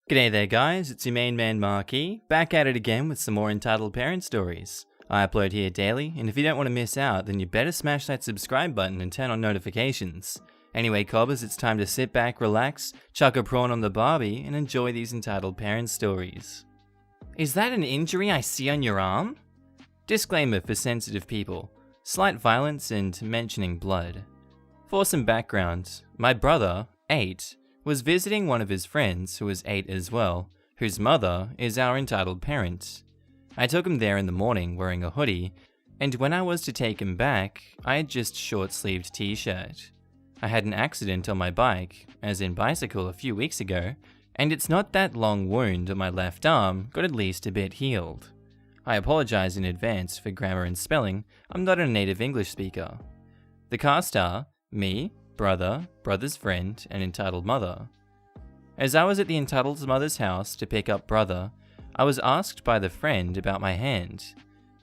G'day there guys, it's your main man Marky, back at it again with some more Entitled Parent stories. I upload here daily, and if you don't want to miss out, then you better smash that subscribe button and turn on notifications. Anyway cobbers, it's time to sit back, relax, chuck a prawn on the barbie, and enjoy these Entitled Parent stories. Is that an injury I see on your arm? Disclaimer for sensitive people, slight violence and mentioning blood. For some background, my brother, 8, was visiting one of his friends who was 8 as well, whose mother is our entitled parent. I took him there in the morning wearing a hoodie, and when I was to take him back, I had just short-sleeved t-shirt. I had an accident on my bike, as in bicycle, a few weeks ago, and it's not that long wound on my left arm got at least a bit healed. I apologize in advance for grammar and spelling, I'm not a native English speaker. The cast are me, brother, brother's friend, and entitled mother. As I was at the entitled mother's house to pick up brother, I was asked by the friend about my hand.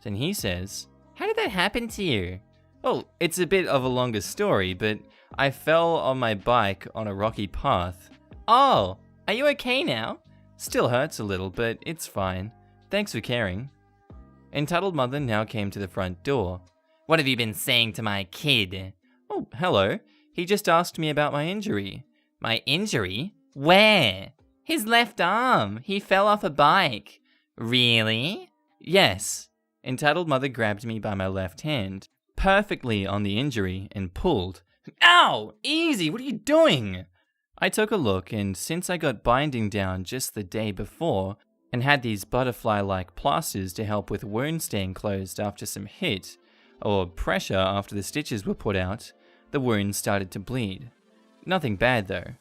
Then he says, "How did that happen to you?" Well, it's a bit of a longer story, but I fell on my bike on a rocky path. Oh, are you okay now? Still hurts a little, but it's fine. Thanks for caring. Entitled mother now came to the front door. "What have you been saying to my kid?" "Oh, hello. He just asked me about my injury." "My injury? Where?" "His left arm. He fell off a bike." "Really?" "Yes." Entitled mother grabbed me by my left hand, perfectly on the injury, and pulled. "Ow! Easy, what are you doing?" I took a look, and since I got binding down just the day before, and had these butterfly-like plasters to help with wound staying closed after some hit, or pressure after the stitches were put out, the wound started to bleed. Nothing bad though.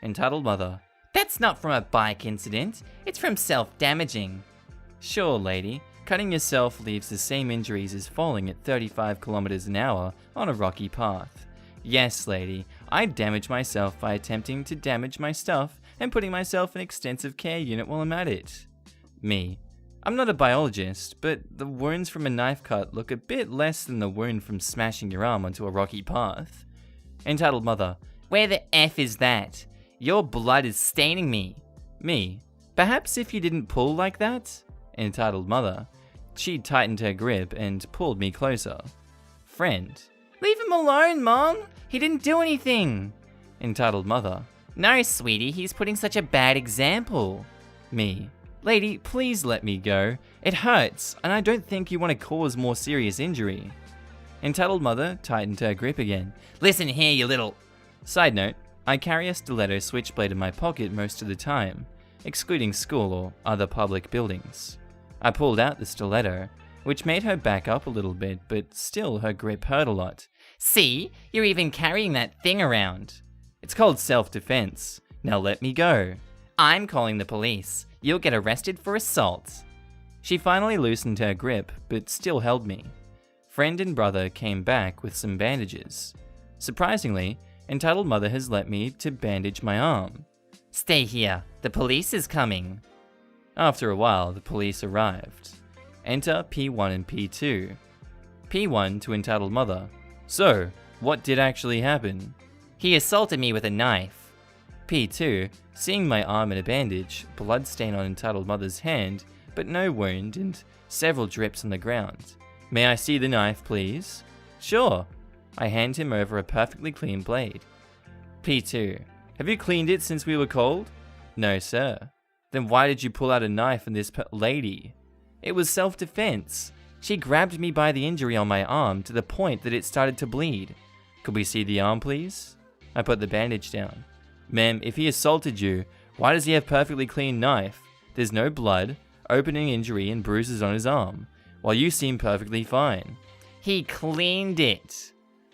Entitled mother, "That's not from a bike incident, it's from self-damaging." "Sure, lady, cutting yourself leaves the same injuries as falling at 35 kilometers an hour on a rocky path." "Yes, lady, I damaged myself by attempting to damage my stuff and putting myself in extensive care unit while I'm at it." Me, "I'm not a biologist, but the wounds from a knife cut look a bit less than the wound from smashing your arm onto a rocky path." Entitled mother, "Where the F is that? Your blood is staining me." Me, "Perhaps if you didn't pull like that?" Entitled mother, she tightened her grip and pulled me closer. Friend, "Leave him alone, Mom. He didn't do anything." Entitled mother, "No, sweetie, he's putting such a bad example." Me, "Lady, please let me go. It hurts, and I don't think you want to cause more serious injury." Entitled mother tightened her grip again. "Listen here, you little..." Side note, I carry a stiletto switchblade in my pocket most of the time, excluding school or other public buildings. I pulled out the stiletto, which made her back up a little bit, but still her grip hurt a lot. "See, you're even carrying that thing around." "It's called self-defense. Now let me go." "I'm calling the police. You'll get arrested for assault." She finally loosened her grip, but still held me. Friend and brother came back with some bandages. Surprisingly, entitled mother has let me to bandage my arm. "Stay here. The police is coming." After a while, the police arrived. Enter P1 and P2. P1 to entitled mother, "So, what did actually happen?" "He assaulted me with a knife." P2, seeing my arm in a bandage, blood stain on entitled mother's hand, but no wound and several drips on the ground. "May I see the knife, please?" "Sure." I hand him over a perfectly clean blade. P2, "Have you cleaned it since we were cold?" "No, sir." "Then why did you pull out a knife on this lady?" "It was self-defense. She grabbed me by the injury on my arm to the point that it started to bleed." "Could we see the arm, please?" I put the bandage down. "Ma'am, if he assaulted you, why does he have perfectly clean knife? There's no blood, opening injury and bruises on his arm, while you seem perfectly fine." "He cleaned it."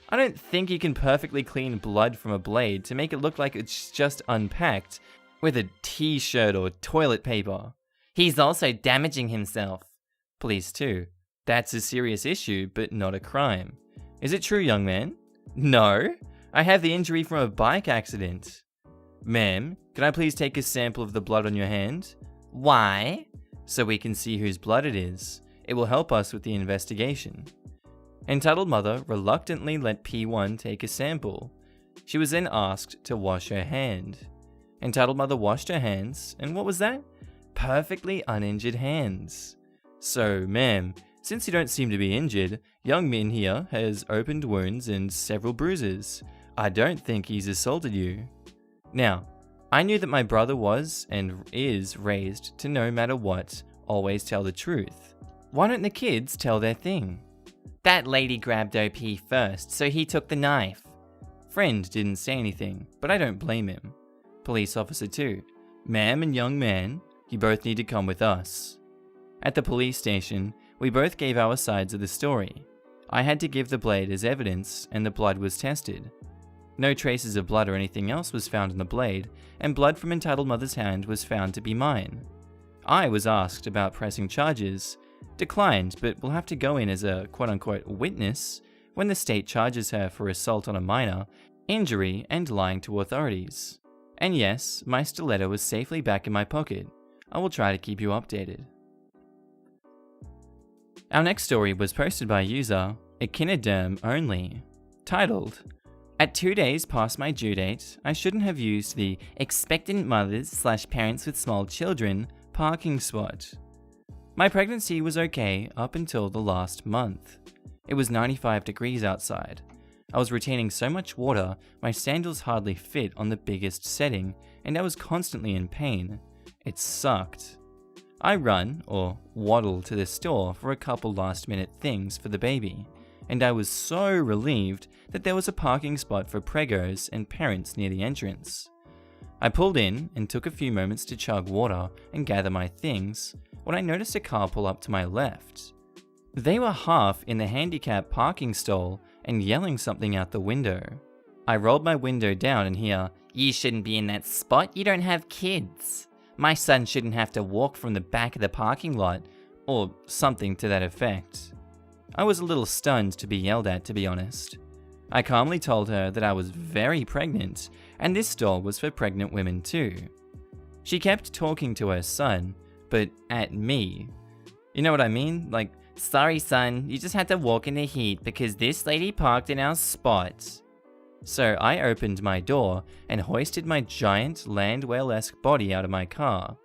"I don't think you can perfectly clean blood from a blade to make it look like it's just unpacked with a t-shirt or toilet paper." "He's also damaging himself." Police too. "That's a serious issue, but not a crime." "Is it true, young man?" "No. I have the injury from a bike accident." "Ma'am, can I please take a sample of the blood on your hand?" "Why?" "So we can see whose blood it is. It will help us with the investigation." Entitled mother reluctantly let P1 take a sample. She was then asked to wash her hand. Entitled mother washed her hands, and what was that? Perfectly uninjured hands. So, ma'am, since you don't seem to be injured, young Min here has opened wounds and several bruises. I don't think he's assaulted you. Now, I knew that my brother was and is raised to no matter what, always tell the truth. Why don't the kids tell their thing? That lady grabbed OP first, so he took the knife. Friend didn't say anything, but I don't blame him. Police officer 2. Ma'am and young man, you both need to come with us. At the police station, we both gave our sides of the story. I had to give the blade as evidence, and the blood was tested. No traces of blood or anything else was found on the blade, and blood from entitled mother's hand was found to be mine. I was asked about pressing charges, declined, but will have to go in as a quote-unquote witness when the state charges her for assault on a minor, injury, and lying to authorities. And yes, my stiletto is safely back in my pocket. I will try to keep you updated. Our next story was posted by user Echinoderm Only, titled, At 2 days past my due date, I shouldn't have used the expectant mothers/parents with small children parking spot. My pregnancy was okay up until the last month. It was 95 degrees outside. I was retaining so much water, my sandals hardly fit on the biggest setting, and I was constantly in pain. It sucked. I run, or waddle to the store for a couple last-minute things for the baby, and I was so relieved that there was a parking spot for pregos and parents near the entrance. I pulled in and took a few moments to chug water and gather my things when I noticed a car pull up to my left. They were half in the handicap parking stall and yelling something out the window. I rolled my window down and hear, "You shouldn't be in that spot, you don't have kids. My son shouldn't have to walk from the back of the parking lot," or something to that effect. I was a little stunned to be yelled at, to be honest. I calmly told her that I was very pregnant, and this stall was for pregnant women too. She kept talking to her son, but at me. You know what I mean? Like, "Sorry son, you just had to walk in the heat because this lady parked in our spot." So I opened my door and hoisted my giant land whale-esque body out of my car.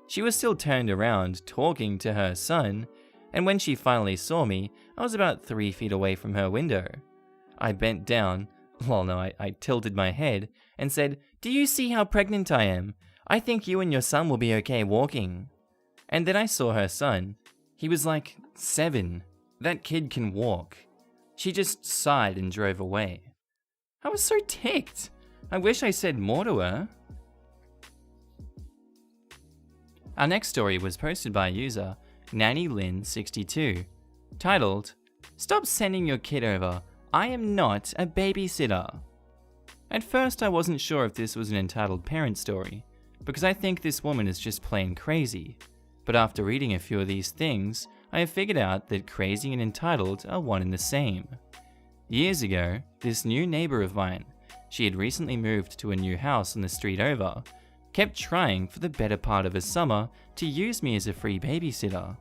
She was still turned around, talking to her son, and when she finally saw me, I was about 3 feet away from her window. I bent down, I tilted my head, and said, "Do you see how pregnant I am? I think you and your son will be okay walking." And then I saw her son. He was like 7. That kid can walk. She just sighed and drove away. I was so ticked. I wish I said more to her. Our next story was posted by user NannyLynn62, titled, "Stop sending your kid over. I am not a babysitter." At first I wasn't sure if this was an entitled parent story, because I think this woman is just plain crazy. But after reading a few of these things, I have figured out that crazy and entitled are one and the same. Years ago, this new neighbor of mine, she had recently moved to a new house on the street over, kept trying for the better part of a summer to use me as a free babysitter.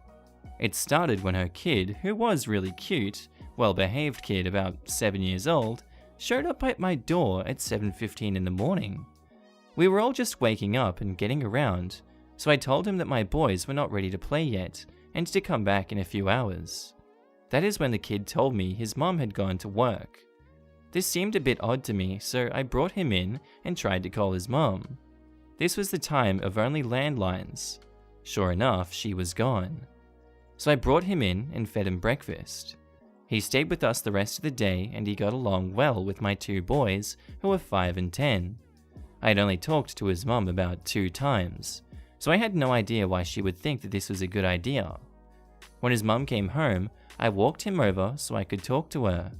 It started when her kid, who was really cute, well-behaved kid about 7 years old, showed up at my door at 7:15 in the morning. We were all just waking up and getting around, so I told him that my boys were not ready to play yet and to come back in a few hours. That is when the kid told me his mom had gone to work. This seemed a bit odd to me, so I brought him in and tried to call his mom. This was the time of only landlines. Sure enough, she was gone. So I brought him in and fed him breakfast. He stayed with us the rest of the day and he got along well with my 2 boys, who were 5 and 10. I had only talked to his mom about 2 times, so I had no idea why she would think that this was a good idea. When his mum came home, I walked him over so I could talk to her.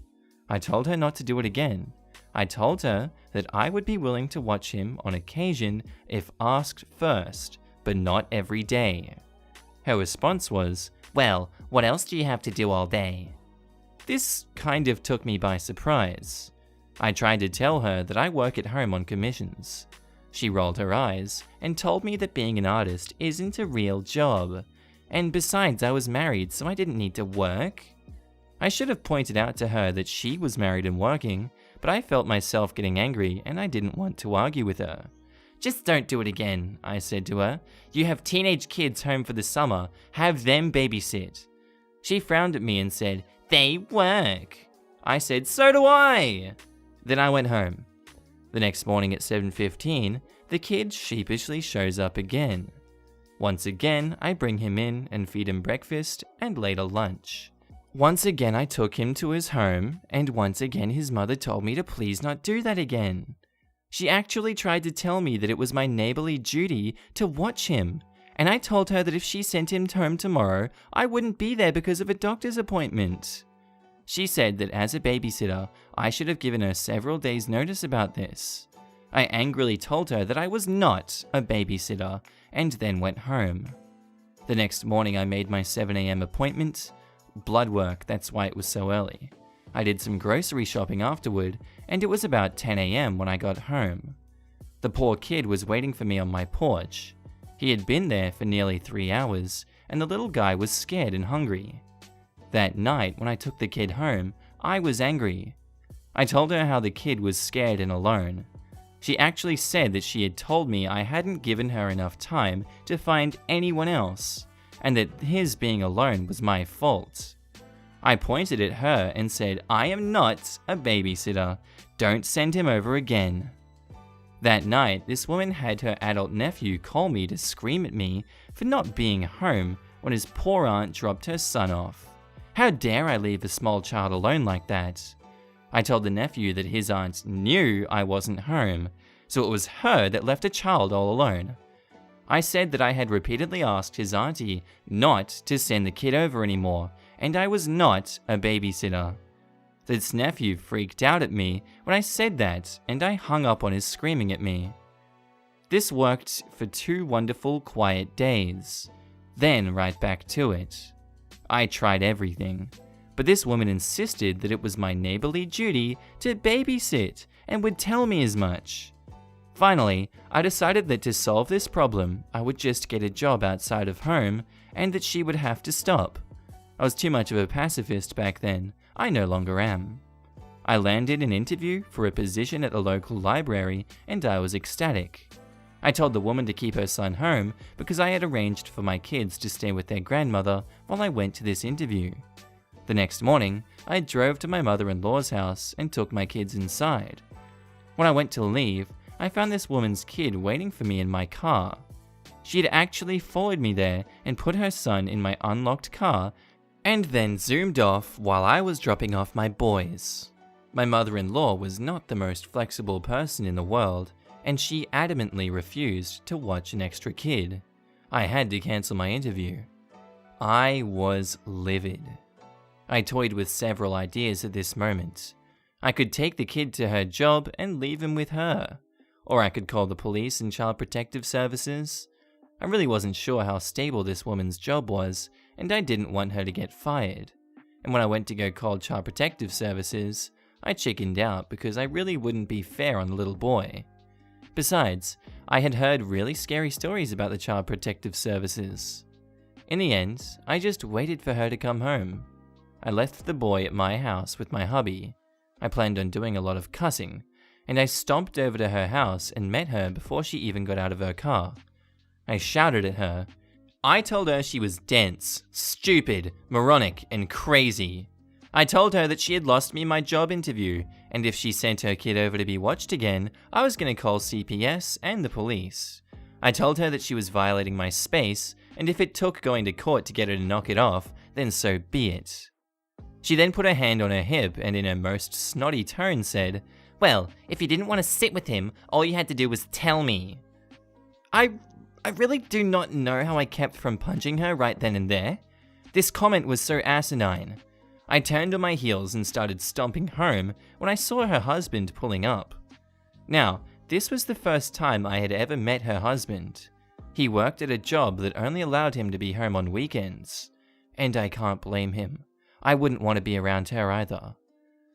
I told her not to do it again. I told her that I would be willing to watch him on occasion if asked first, but not every day. Her response was, "Well, what else do you have to do all day?" This kind of took me by surprise. I tried to tell her that I work at home on commissions. She rolled her eyes and told me that being an artist isn't a real job. And besides, I was married, so I didn't need to work. I should have pointed out to her that she was married and working, but I felt myself getting angry and I didn't want to argue with her. "Just don't do it again," I said to her. "You have teenage kids home for the summer. Have them babysit." She frowned at me and said, "They work." I said, "So do I." Then I went home. The next morning at 7:15, the kid sheepishly shows up again. Once again, I bring him in and feed him breakfast and later lunch. Once again, I took him to his home, and once again his mother told me to please not do that again. She actually tried to tell me that it was my neighborly duty to watch him, and I told her that if she sent him home tomorrow, I wouldn't be there because of a doctor's appointment. She said that as a babysitter, I should have given her several days' notice about this. I angrily told her that I was not a babysitter, and then went home. The next morning I made my 7 a.m. appointment. Blood work, that's why it was so early. I did some grocery shopping afterward, and it was about 10 a.m. when I got home. The poor kid was waiting for me on my porch. He had been there for nearly 3 hours, and the little guy was scared and hungry. That night, when I took the kid home, I was angry. I told her how the kid was scared and alone. She actually said that she had told me I hadn't given her enough time to find anyone else, and that his being alone was my fault. I pointed at her and said, "I am not a babysitter. Don't send him over again." That night, this woman had her adult nephew call me to scream at me for not being home when his poor aunt dropped her son off. How dare I leave a small child alone like that? I told the nephew that his aunt knew I wasn't home, so it was her that left a child all alone. I said that I had repeatedly asked his auntie not to send the kid over anymore, and I was not a babysitter. This nephew freaked out at me when I said that, and I hung up on his screaming at me. This worked for 2 wonderful, quiet days. Then right back to it. I tried everything, but this woman insisted that it was my neighborly duty to babysit and would tell me as much. Finally, I decided that to solve this problem, I would just get a job outside of home and that she would have to stop. I was too much of a pacifist back then. I no longer am. I landed an interview for a position at a local library and I was ecstatic. I told the woman to keep her son home because I had arranged for my kids to stay with their grandmother while I went to this interview. The next morning, I drove to my mother-in-law's house and took my kids inside. When I went to leave, I found this woman's kid waiting for me in my car. She had actually followed me there and put her son in my unlocked car and then zoomed off while I was dropping off my boys. My mother-in-law was not the most flexible person in the world, and she adamantly refused to watch an extra kid. I had to cancel my interview. I was livid. I toyed with several ideas at this moment. I could take the kid to her job and leave him with her, or I could call the police and Child Protective Services. I really wasn't sure how stable this woman's job was, and I didn't want her to get fired. And when I went to go call Child Protective Services, I chickened out because I really wouldn't be fair on the little boy. Besides, I had heard really scary stories about the Child Protective Services. In the end, I just waited for her to come home. I left the boy at my house with my hubby. I planned on doing a lot of cussing, and I stomped over to her house and met her before she even got out of her car. I shouted at her. I told her she was dense, stupid, moronic, and crazy. I told her that she had lost me my job interview, and if she sent her kid over to be watched again, I was going to call CPS and the police. I told her that she was violating my space, and if it took going to court to get her to knock it off, then so be it. She then put her hand on her hip and in her most snotty tone said, "Well, if you didn't want to sit with him, all you had to do was tell me." I really do not know how I kept from punching her right then and there. This comment was so asinine. I turned on my heels and started stomping home when I saw her husband pulling up. Now, this was the first time I had ever met her husband. He worked at a job that only allowed him to be home on weekends. And I can't blame him. I wouldn't want to be around her either.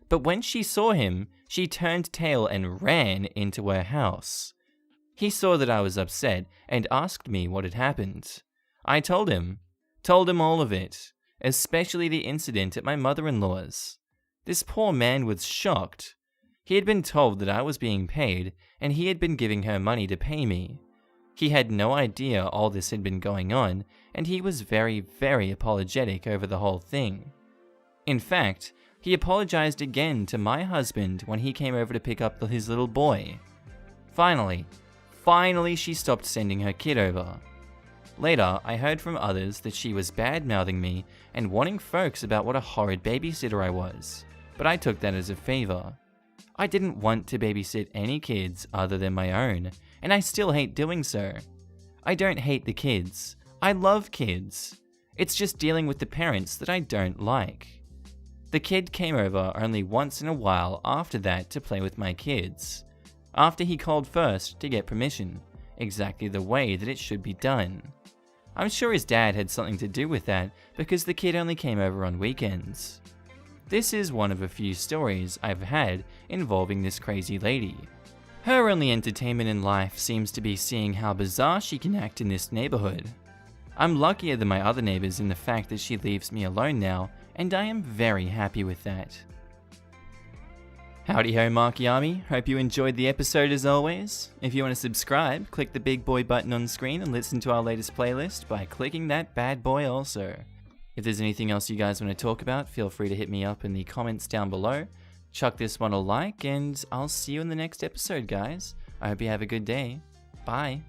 But when she saw him, she turned tail and ran into her house. He saw that I was upset and asked me what had happened. I told him all of it. Especially the incident at my mother-in-law's. This poor man was shocked. He had been told that I was being paid, and he had been giving her money to pay me. He had no idea all this had been going on, and he was very, very apologetic over the whole thing. In fact, he apologized again to my husband when he came over to pick up his little boy. Finally she stopped sending her kid over. Later, I heard from others that she was bad-mouthing me and warning folks about what a horrid babysitter I was, but I took that as a favor. I didn't want to babysit any kids other than my own, and I still hate doing so. I don't hate the kids. I love kids. It's just dealing with the parents that I don't like. The kid came over only once in a while after that to play with my kids, after he called first to get permission, exactly the way that it should be done. I'm sure his dad had something to do with that because the kid only came over on weekends. This is one of a few stories I've had involving this crazy lady. Her only entertainment in life seems to be seeing how bizarre she can act in this neighborhood. I'm luckier than my other neighbors in the fact that she leaves me alone now, and I am very happy with that. Howdy ho, Marky Army. Hope you enjoyed the episode as always. If you want to subscribe, click the big boy button on screen and listen to our latest playlist by clicking that bad boy also. If there's anything else you guys want to talk about, feel free to hit me up in the comments down below. Chuck this one a like, and I'll see you in the next episode, guys. I hope you have a good day. Bye.